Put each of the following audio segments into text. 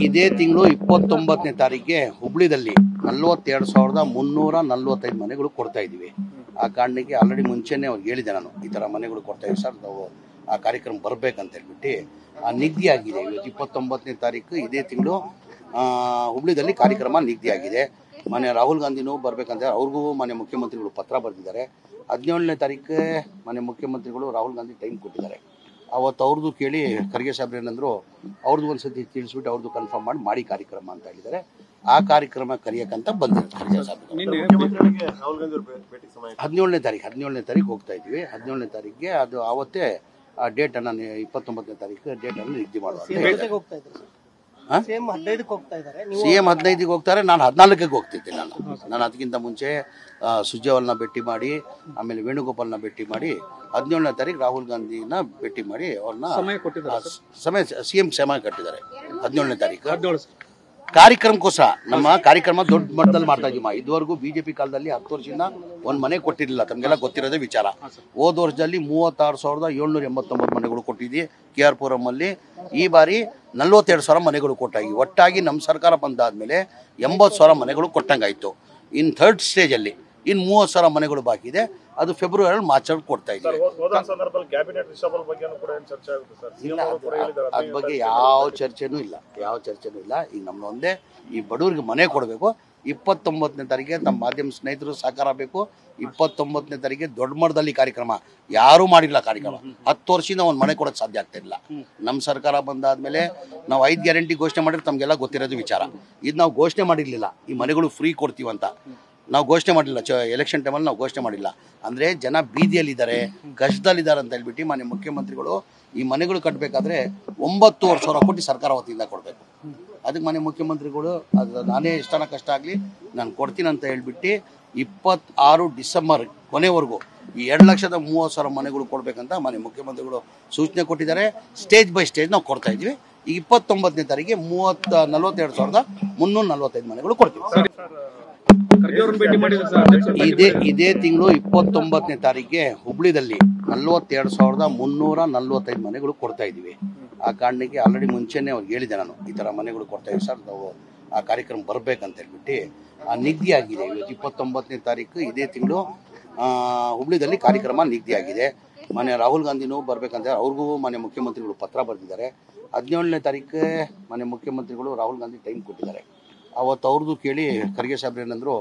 ಇದೇ ತಿಂಗಳು 29ನೇ ತಾರೀಕಿಗೆ ಹುಬ್ಳಿದಲ್ಲಿ 42,345 ಮನೆಗಳು ಕೊಡ್ತಾ ಇದೀವಿ. ಆ ಕಾರಣಕ್ಕೆ ಆಲ್ರೆಡಿ ಮುಂಚೆನೆ ಅವ್ರಿಗೆ ಹೇಳಿದೆ ನಾನು, ಈ ತರ ಮನೆಗಳು ಕೊಡ್ತಾ ಇದೀವಿ ಸರ್, ನಾವು ಆ ಕಾರ್ಯಕ್ರಮ ಬರ್ಬೇಕಂತ ಹೇಳ್ಬಿಟ್ಟು ನಿಗದಿ ಆಗಿದೆ. ಇವತ್ತು 29ನೇ ತಾರೀಕು ಇದೇ ತಿಂಗಳು ಹುಬ್ಳಿದಲ್ಲಿ ಕಾರ್ಯಕ್ರಮ ನಿಗದಿ ಆಗಿದೆ. ಮನೆ ರಾಹುಲ್ ಗಾಂಧಿನೂ ಬರ್ಬೇಕಂತ ಅವ್ರಿಗೂ ಮನೆ ಮುಖ್ಯಮಂತ್ರಿಗಳು ಪತ್ರ ಬರೆದಿದ್ದಾರೆ. 17ನೇ ತಾರೀಕು ಮನೆ ಮುಖ್ಯಮಂತ್ರಿಗಳು ರಾಹುಲ್ ಗಾಂಧಿ ಟೈಮ್ ಕೊಟ್ಟಿದ್ದಾರೆ. ಅವತ್ತು ಅವ್ರದ್ದು ಕೇಳಿ ಖರ್ಗೆ ಸಾಹೇಬ್ರು ಏನಂದ್ರು, ಅವ್ರದ್ದು ಒಂದ್ಸತಿ ತಿಳಿಸ್ಬಿಟ್ಟು ಅವ್ರದ್ದು ಕನ್ಫರ್ಮ್ ಮಾಡಿ ಕಾರ್ಯಕ್ರಮ ಅಂತ ಹೇಳಿದ್ದಾರೆ. ಆ ಕಾರ್ಯಕ್ರಮ ಕರೆಯಕ್ಕಂತ ಬಂದಿದ್ದಾರೆ ಖರ್ಗೆ ಸಾಹೇಬ್ರು. 17ನೇ ತಾರೀಕು ಹೋಗ್ತಾ ಇದ್ವಿ. 17ನೇ ತಾರೀಕಿಗೆ ಅದು ಅವತ್ತೇ ಆ ಡೇಟ್ ಅನ್ನ 29ನೇ ತಾರೀಕು ಡೇಟ್ ಅನ್ನು ನಿಗದಿ ಮಾಡುವ. ಸಿಎಂ 15ಗೆ ಹೋಗ್ತಾರೆ, ನಾನು 14ಗೆ ಹೋಗ್ತಿದ್ದೆ. ನಾನು ಅದಕ್ಕಿಂತ ಮುಂಚೆ ಸುರ್ಜೇವಾಲಾನ ಭೇಟಿ ಮಾಡಿ, ಆಮೇಲೆ ವೇಣುಗೋಪಾಲ್ನ ಭೇಟಿ ಮಾಡಿ, 17ನೇ ತಾರೀಕು ರಾಹುಲ್ ಗಾಂಧಿನ ಭೇಟಿ ಮಾಡಿ ಅವ್ರನ್ನ ಸಮಯ ಸಿಎಂ ಸಮಯ ಕಟ್ಟಿದ್ದಾರೆ. 17ನೇ ತಾರೀಕು ಕಾರ್ಯಕ್ರಮಕ್ಕೋಸ್ಕರ ನಮ್ಮ ಕಾರ್ಯಕ್ರಮ ದೊಡ್ಡ ಮಟ್ಟದಲ್ಲಿ ಮಾಡ್ತಾ ಇದೀವಿ. ಇದುವರೆಗೂ ಬಿಜೆಪಿ ಕಾಲದಲ್ಲಿ 10 ವರ್ಷದಿಂದ ಒಂದ್ ಮನೆ ಕೊಟ್ಟಿರಲಿಲ್ಲ, ತಮಗೆಲ್ಲ ಗೊತ್ತಿರೋದೇ ವಿಚಾರ. ಹೋದ ವರ್ಷದಲ್ಲಿ 36,789 ಮನೆಗಳು ಕೊಟ್ಟಿದ್ವಿ KR ಪುರಂ ಅಲ್ಲಿ. ಈ ಬಾರಿ 42,000 ಮನೆಗಳು ಕೊಟ್ಟಾಗಿ ಒಟ್ಟಾಗಿ ನಮ್ಮ ಸರ್ಕಾರ ಬಂದಾದ್ಮೇಲೆ 80,000 ಮನೆಗಳು ಕೊಟ್ಟಂಗಾಯ್ತು. ಇನ್ ಥರ್ಡ್ ಸ್ಟೇಜ್ ಅಲ್ಲಿ ಇನ್ 30,000 ಮನೆಗಳು ಬಾಕಿ ಇದೆ. ಅದು ಫೆಬ್ರವರಿ ಮಾರ್ಚ್ ಕೊಡ್ತಾ ಇದ್ದೀವಿ. ಅದ್ರ ಬಗ್ಗೆ ಯಾವ ಚರ್ಚೆನೂ ಇಲ್ಲ. ಈಗ ನಮ್ನ ಒಂದೇ, ಈ ಬಡವರಿಗೆ ಮನೆ ಕೊಡಬೇಕು. 29ನೇ ತಾರೀಕಿಗೆ ನಮ್ಮ ಮಾಧ್ಯಮ ಸ್ನೇಹಿತರು ಸಹಕಾರ ಬೇಕು. 29ನೇ ತಾರೀಕಿಗೆ ದೊಡ್ಡ ಮಟ್ಟದಲ್ಲಿ ಕಾರ್ಯಕ್ರಮ ಯಾರೂ ಮಾಡಿಲ್ಲ. ಕಾರ್ಯಕ್ರಮ 10 ವರ್ಷದಿಂದ ಒಂದು ಮನೆ ಕೊಡೋಕೆ ಸಾಧ್ಯ ಆಗ್ತಿರಲಿಲ್ಲ. ನಮ್ಮ ಸರ್ಕಾರ ಬಂದಾದ್ಮೇಲೆ ನಾವು 5 ಗ್ಯಾರಂಟಿ ಘೋಷಣೆ ಮಾಡಿದ್ರೆ ತಮಗೆಲ್ಲ ಗೊತ್ತಿರೋದು ವಿಚಾರ. ಇದು ನಾವು ಘೋಷಣೆ ಮಾಡಿರಲಿಲ್ಲ, ಈ ಮನೆಗಳು ಫ್ರೀ ಕೊಡ್ತೀವಂತ ನಾವು ಘೋಷಣೆ ಮಾಡಿಲ್ಲ. ಎಲೆಕ್ಷನ್ ಟೈಮಲ್ಲಿ ನಾವು ಘೋಷಣೆ ಮಾಡಿಲ್ಲ. ಅಂದರೆ ಜನ ಬೀದಿಯಲ್ಲಿದ್ದಾರೆ, ಕಷ್ಟದಲ್ಲಿದ್ದಾರೆ ಅಂತ ಹೇಳ್ಬಿಟ್ಟು ಮಾನ್ಯ ಮುಖ್ಯಮಂತ್ರಿಗಳು ಈ ಮನೆಗಳು ಕಟ್ಟಬೇಕಾದ್ರೆ 9,000 ಕೋಟಿ ಸರ್ಕಾರ ವತಿಯಿಂದ ಕೊಡಬೇಕು. ಅದಕ್ಕೆ ಮಾನ್ಯ ಮುಖ್ಯಮಂತ್ರಿಗಳು ಅದು ನಾನೇ ಎಷ್ಟನ ಕಷ್ಟ ಆಗಲಿ ನಾನು ಕೊಡ್ತೀನಿ ಅಂತ ಹೇಳ್ಬಿಟ್ಟು 26 ಡಿಸೆಂಬರ್ ಕೊನೆವರೆಗೂ ಈ 2,30,000 ಮನೆಗಳು ಕೊಡಬೇಕಂತ ಮಾನ್ಯ ಮುಖ್ಯಮಂತ್ರಿಗಳು ಸೂಚನೆ ಕೊಟ್ಟಿದ್ದಾರೆ. ಸ್ಟೇಜ್ ಬೈ ಸ್ಟೇಜ್ ನಾವು ಕೊಡ್ತಾ ಇದ್ವಿ. ಈ 29ನೇ ತಾರೀಕಿಗೆ 42,345 ಮನೆಗಳು ಕೊಡ್ತೀವಿ. ಇದೇ ತಿಂಗಳು 29ನೇ ತಾರೀಕಿಗೆ ಹುಬ್ಳಿದಲ್ಲಿ 42,345 ಮನೆಗಳು ಕೊಡ್ತಾ ಇದೀವಿ. ಆ ಕಾರಣಕ್ಕೆ ಆಲ್ರೆಡಿ ಮುಂಚೆನೆ ಅವ್ರಿಗೆ ಹೇಳಿದೆ ನಾನು, ಈ ತರ ಮನೆಗಳು ಕೊಡ್ತಾ ಇದೀವಿ ಸರ್, ನಾವು ಆ ಕಾರ್ಯಕ್ರಮ ಬರ್ಬೇಕಂತ ಹೇಳ್ಬಿಟ್ಟು ನಿಗದಿ ಆಗಿದೆ. ಇವತ್ತು 29ನೇ ತಾರೀಕು ಇದೇ ತಿಂಗಳು ಹುಬ್ಳಿದಲ್ಲಿ ಕಾರ್ಯಕ್ರಮ ನಿಗದಿ ಆಗಿದೆ. ಮನೆ ರಾಹುಲ್ ಗಾಂಧಿನೂ ಬರ್ಬೇಕಂತ ಅವ್ರಿಗೂ ಮನೆ ಮುಖ್ಯಮಂತ್ರಿಗಳು ಪತ್ರ ಬರೆದಿದ್ದಾರೆ. 17ನೇ ತಾರೀಕು ಮನೆ ಮುಖ್ಯಮಂತ್ರಿಗಳು ರಾಹುಲ್ ಗಾಂಧಿ ಟೈಮ್ ಕೊಟ್ಟಿದ್ದಾರೆ. ಅವತ್ತು ಅವ್ರದ್ದು ಕೇಳಿ ಖರ್ಗೆ ಸಾಹೇಬ್ರು ಏನಂದ್ರು,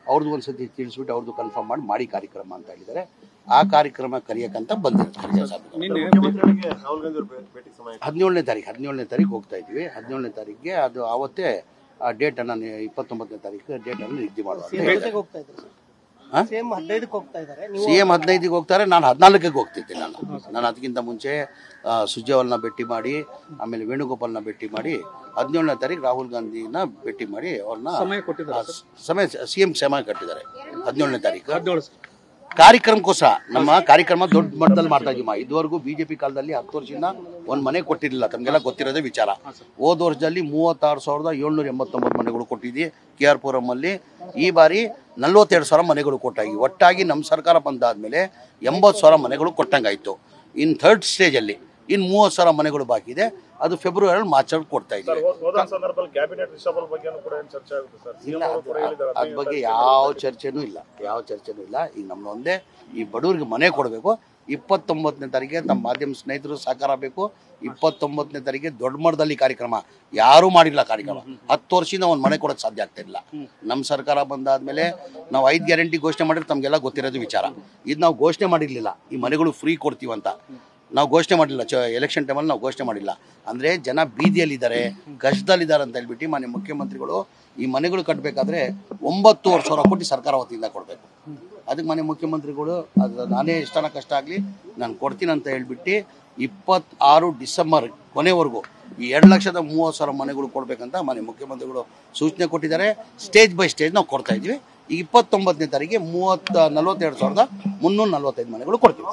ಅವ್ರದ್ದು ಒಂದ್ಸತಿ ತಿಳಿಸ್ಬಿಟ್ಟು ಅವ್ರದ್ದು ಕನ್ಫರ್ಮ್ ಮಾಡಿ ಕಾರ್ಯಕ್ರಮ ಅಂತ ಹೇಳಿದ್ದಾರೆ. ಆ ಕಾರ್ಯಕ್ರಮ ಕರೆಯಕ್ಕಂತ ಬಂದಿದ್ದಾರೆ ಖರ್ಗೆ ಸಾಹೇಬ್ರು. 17ನೇ ತಾರೀಕು ಹೋಗ್ತಾ ಇದ್ವಿ. 17ನೇ ತಾರೀಕಿಗೆ ಅದು ಅವತ್ತೇ ಆ ಡೇಟ್ ಅನ್ನ 29ನೇ ತಾರೀಕು ಡೇಟ್ ಅನ್ನು ನಿಗದಿ ಮಾಡುವ. ಸಿಎಂ 15ಗೆ ಹೋಗ್ತಾರೆ, ನಾನು 14ಗೆ ಹೋಗ್ತಿದ್ದೆ. ನಾನು ಅದಕ್ಕಿಂತ ಮುಂಚೆ ಸುರ್ಜೇವಾಲಾನ ಭೇಟಿ ಮಾಡಿ, ಆಮೇಲೆ ವೇಣುಗೋಪಾಲ್ನ ಭೇಟಿ ಮಾಡಿ, 17ನೇ ತಾರೀಕು ರಾಹುಲ್ ಗಾಂಧಿನ ಭೇಟಿ ಮಾಡಿ ಅವ್ರನ್ನ ಸಮಯ ಸಿಎಂ ಸಮಯ ಕಟ್ಟಿದ್ದಾರೆ. 17ನೇ ತಾರೀಕು ಕಾರ್ಯಕ್ರಮಕ್ಕೋಸ್ಕರ ನಮ್ಮ ಕಾರ್ಯಕ್ರಮ ದೊಡ್ಡ ಮಟ್ಟದಲ್ಲಿ ಮಾಡ್ತಾ ಇದೀವಿ. ಇದುವರೆಗೂ ಬಿಜೆಪಿ ಕಾಲದಲ್ಲಿ 10 ವರ್ಷದಿಂದ ಒಂದ್ ಮನೆ ಕೊಟ್ಟಿರಲಿಲ್ಲ, ತಮಗೆಲ್ಲ ಗೊತ್ತಿರೋದೇ ವಿಚಾರ. ಹೋದ ವರ್ಷದಲ್ಲಿ 36,789 ಮನೆಗಳು ಕೊಟ್ಟಿದ್ವಿ KR ಪುರಂ ಅಲ್ಲಿ. ಈ ಬಾರಿ 42,000 ಮನೆಗಳು ಕೊಟ್ಟಾಗಿ ಒಟ್ಟಾಗಿ ನಮ್ಮ ಸರ್ಕಾರ ಬಂದಾದ್ಮೇಲೆ 80,000 ಮನೆಗಳು ಕೊಟ್ಟಂಗಾಯ್ತು. ಇನ್ ಥರ್ಡ್ ಸ್ಟೇಜ್ ಅಲ್ಲಿ ಇನ್ 30,000 ಮನೆಗಳು ಬಾಕಿ ಇದೆ. ಅದು ಫೆಬ್ರವರಿ ಮಾರ್ಚ್ ಕೊಡ್ತಾ ಇದ್ದೀವಿ. ಅದ್ರ ಬಗ್ಗೆ ಯಾವ ಚರ್ಚೆನೂ ಇಲ್ಲ. ಈಗ ನಮ್ನ ಒಂದೇ, ಈ ಬಡವರಿಗೆ ಮನೆ ಕೊಡಬೇಕು. 29ನೇ ತಾರೀಕಿಗೆ ನಮ್ಮ ಮಾಧ್ಯಮ ಸ್ನೇಹಿತರು ಸಹಕಾರ ಬೇಕು. 29ನೇ ತಾರೀಕಿಗೆ ದೊಡ್ಡ ಮಟ್ಟದಲ್ಲಿ ಕಾರ್ಯಕ್ರಮ ಯಾರೂ ಮಾಡಿಲ್ಲ. ಕಾರ್ಯಕ್ರಮ 10 ವರ್ಷದಿಂದ ಒಂದು ಮನೆ ಕೊಡೋಕೆ ಸಾಧ್ಯ ಆಗ್ತಿರಲಿಲ್ಲ. ನಮ್ಮ ಸರ್ಕಾರ ಬಂದಾದ್ಮೇಲೆ ನಾವು 5 ಗ್ಯಾರಂಟಿ ಘೋಷಣೆ ಮಾಡಿದ್ರೆ ತಮಗೆಲ್ಲ ಗೊತ್ತಿರೋದು ವಿಚಾರ. ಇದು ನಾವು ಘೋಷಣೆ ಮಾಡಿರಲಿಲ್ಲ, ಈ ಮನೆಗಳು ಫ್ರೀ ಕೊಡ್ತೀವಂತ ನಾವು ಘೋಷಣೆ ಮಾಡಿಲ್ಲ. ಎಲೆಕ್ಷನ್ ಟೈಮಲ್ಲಿ ನಾವು ಘೋಷಣೆ ಮಾಡಿಲ್ಲ. ಅಂದರೆ ಜನ ಬೀದಿಯಲ್ಲಿದ್ದಾರೆ, ಕಷ್ಟದಲ್ಲಿದ್ದಾರೆ ಅಂತ ಹೇಳ್ಬಿಟ್ಟು ಮಾನ್ಯ ಮುಖ್ಯಮಂತ್ರಿಗಳು ಈ ಮನೆಗಳು ಕಟ್ಟಬೇಕಾದ್ರೆ 9,000 ಕೋಟಿ ಸರ್ಕಾರ ವತಿಯಿಂದ ಕೊಡಬೇಕು. ಅದಕ್ಕೆ ಮಾನ್ಯ ಮುಖ್ಯಮಂತ್ರಿಗಳು ಅದು ನಾನೇ ಎಷ್ಟನ ಕಷ್ಟ ಆಗಲಿ ನಾನು ಕೊಡ್ತೀನಿ ಅಂತ ಹೇಳ್ಬಿಟ್ಟು 26 ಡಿಸೆಂಬರ್ ಕೊನೆವರೆಗೂ ಈ 2,30,000 ಮನೆಗಳು ಕೊಡಬೇಕಂತ ಮಾನ್ಯ ಮುಖ್ಯಮಂತ್ರಿಗಳು ಸೂಚನೆ ಕೊಟ್ಟಿದ್ದಾರೆ. ಸ್ಟೇಜ್ ಬೈ ಸ್ಟೇಜ್ ನಾವು ಕೊಡ್ತಾ ಇದ್ವಿ. ಈ 29ನೇ ತಾರೀಕಿಗೆ 42,345 ಮನೆಗಳು ಕೊಡ್ತೀವಿ.